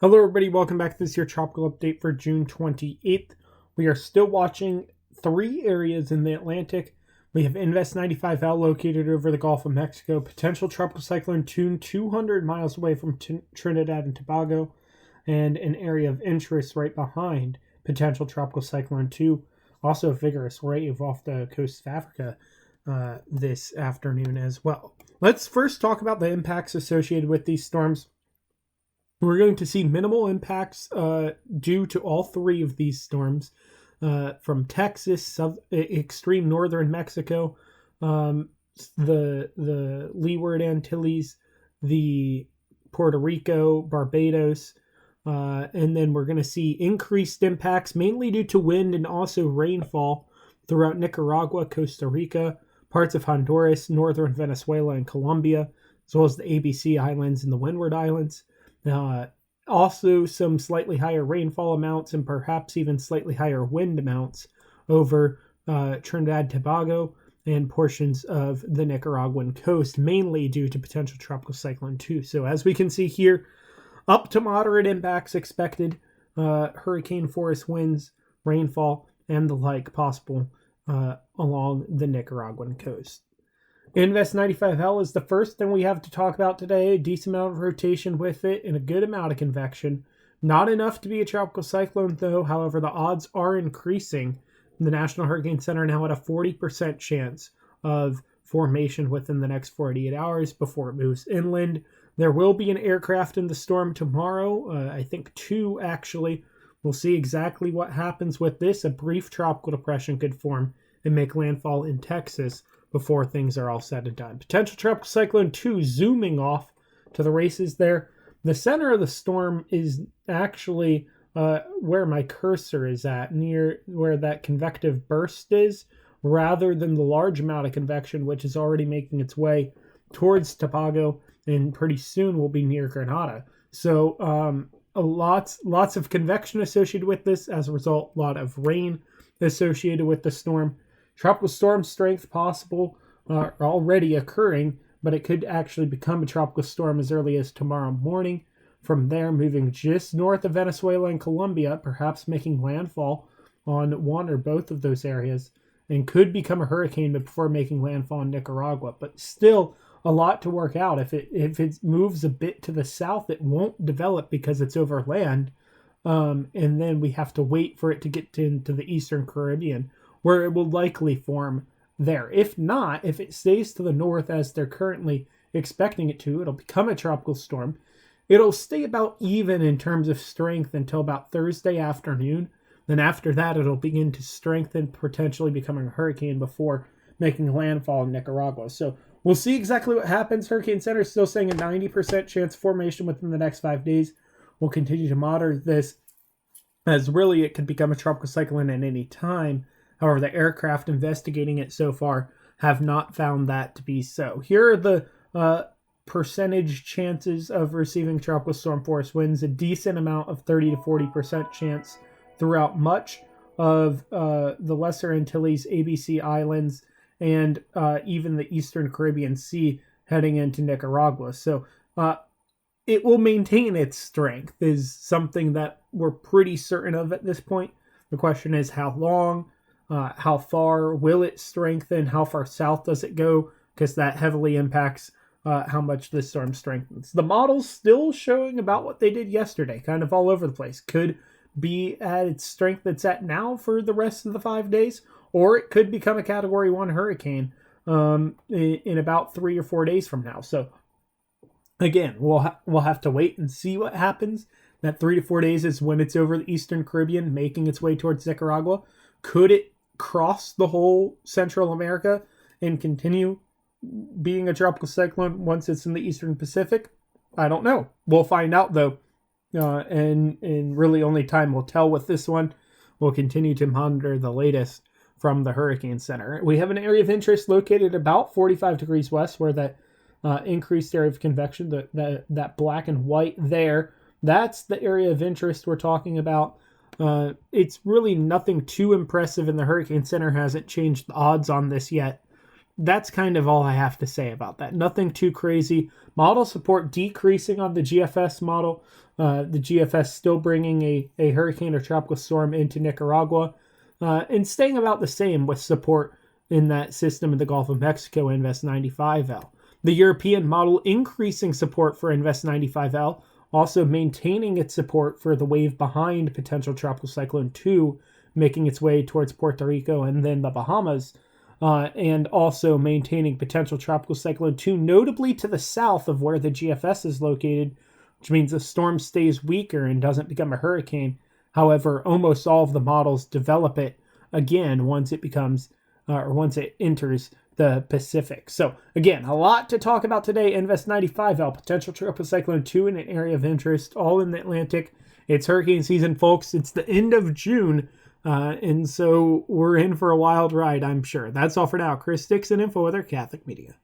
Hello, everybody. Welcome back to this here tropical update for June 28th. We are still watching three areas in the Atlantic. We have Invest 95L located over the Gulf of Mexico, potential tropical cyclone Tune 200 miles away from Trinidad and Tobago, and an area of interest right behind potential tropical cyclone 2. Also, a vigorous wave off the coast of Africa this afternoon as well. Let's first talk about the impacts associated with these storms. We're going to see minimal impacts due to all three of these storms from Texas, extreme northern Mexico, the Leeward Antilles, the Puerto Rico, Barbados, and then we're going to see increased impacts mainly due to wind and also rainfall throughout Nicaragua, Costa Rica, parts of Honduras, northern Venezuela, and Colombia, as well as the ABC Islands and the Windward Islands. Also, some slightly higher rainfall amounts and perhaps even slightly higher wind amounts over Trinidad, Tobago, and portions of the Nicaraguan coast, mainly due to potential tropical cyclone 2. So as we can see here, up to moderate impacts expected, hurricane force winds, rainfall, and the like possible along the Nicaraguan coast. Invest 95L is the first thing we have to talk about today. A decent amount of rotation with it and a good amount of convection. Not enough to be a tropical cyclone, though. However, the odds are increasing. The National Hurricane Center now at a 40% chance of formation within the next 48 hours before it moves inland. There will be an aircraft in the storm tomorrow. I think two, actually. We'll see exactly what happens with this. A brief tropical depression could form and make landfall in Texas before things are all said and done. Potential tropical cyclone 2 zooming off to the races there. The center of the storm is actually where my cursor is at, near where that convective burst is, rather than the large amount of convection, which is already making its way towards Tobago and pretty soon will be near Grenada. So lots of convection associated with this. As a result, a lot of rain associated with the storm. Tropical storm strength possible, already occurring, but it could actually become a tropical storm as early as tomorrow morning. From there, moving just north of Venezuela and Colombia, perhaps making landfall on one or both of those areas, and could become a hurricane before making landfall in Nicaragua. But still, a lot to work out. If it moves a bit to the south, it won't develop because it's over land, and then we have to wait for it to get into the Eastern Caribbean, where it will likely form there. If not, if it stays to the north as they're currently expecting it to, it'll become a tropical storm. It'll stay about even in terms of strength until about Thursday afternoon. Then after that, it'll begin to strengthen, potentially becoming a hurricane before making landfall in Nicaragua. So we'll see exactly what happens. Hurricane Center is still saying a 90% chance formation within the next 5 days. We'll continue to monitor this, as really it could become a tropical cyclone at any time. However, the aircraft investigating it so far have not found that to be so. Here are the percentage chances of receiving tropical storm force winds. A decent amount of 30 to 40% chance throughout much of the Lesser Antilles, ABC Islands, and even the Eastern Caribbean Sea heading into Nicaragua. So it will maintain its strength is something that we're pretty certain of at this point. The question is how long? How far will it strengthen? How far south does it go? Because that heavily impacts how much the storm strengthens. The model's still showing about what they did yesterday, kind of all over the place. Could be at its strength it's at now for the rest of the 5 days, or it could become a Category 1 hurricane in about 3 or 4 days from now. So again, we'll have to wait and see what happens. That 3 to 4 days is when it's over the Eastern Caribbean, making its way towards Nicaragua. Could it cross the whole Central America and continue being a tropical cyclone once it's in the Eastern Pacific? I don't know. We'll find out, though. And really only time will tell with this one. We'll continue to monitor the latest from the Hurricane Center. We have an area of interest located about 45 degrees west, where that increased area of convection, that black and white there, that's the area of interest we're talking about. It's really nothing too impressive, and the Hurricane Center hasn't changed the odds on this yet. that's kind of all I have to say about that. Nothing too crazy. Model support decreasing on the GFS model. The GFS still bringing a hurricane or tropical storm into Nicaragua, and staying about the same with support in that system in the Gulf of Mexico, Invest 95L. The European model increasing support for Invest 95L, also maintaining its support for the wave behind potential Tropical Cyclone 2, making its way towards Puerto Rico and then the Bahamas, and also maintaining potential Tropical Cyclone 2, notably to the south of where the GFS is located, which means the storm stays weaker and doesn't become a hurricane. However, almost all of the models develop it again once it becomes, or once it enters the Pacific. So again, a lot to talk about today. Invest 95L, potential Tropical Cyclone 2 in an area of interest, all in the Atlantic. It's hurricane season, folks. It's the end of June, and so we're in for a wild ride, I'm sure. That's all for now. Chris Dixon, InfoWeather Catholic Media.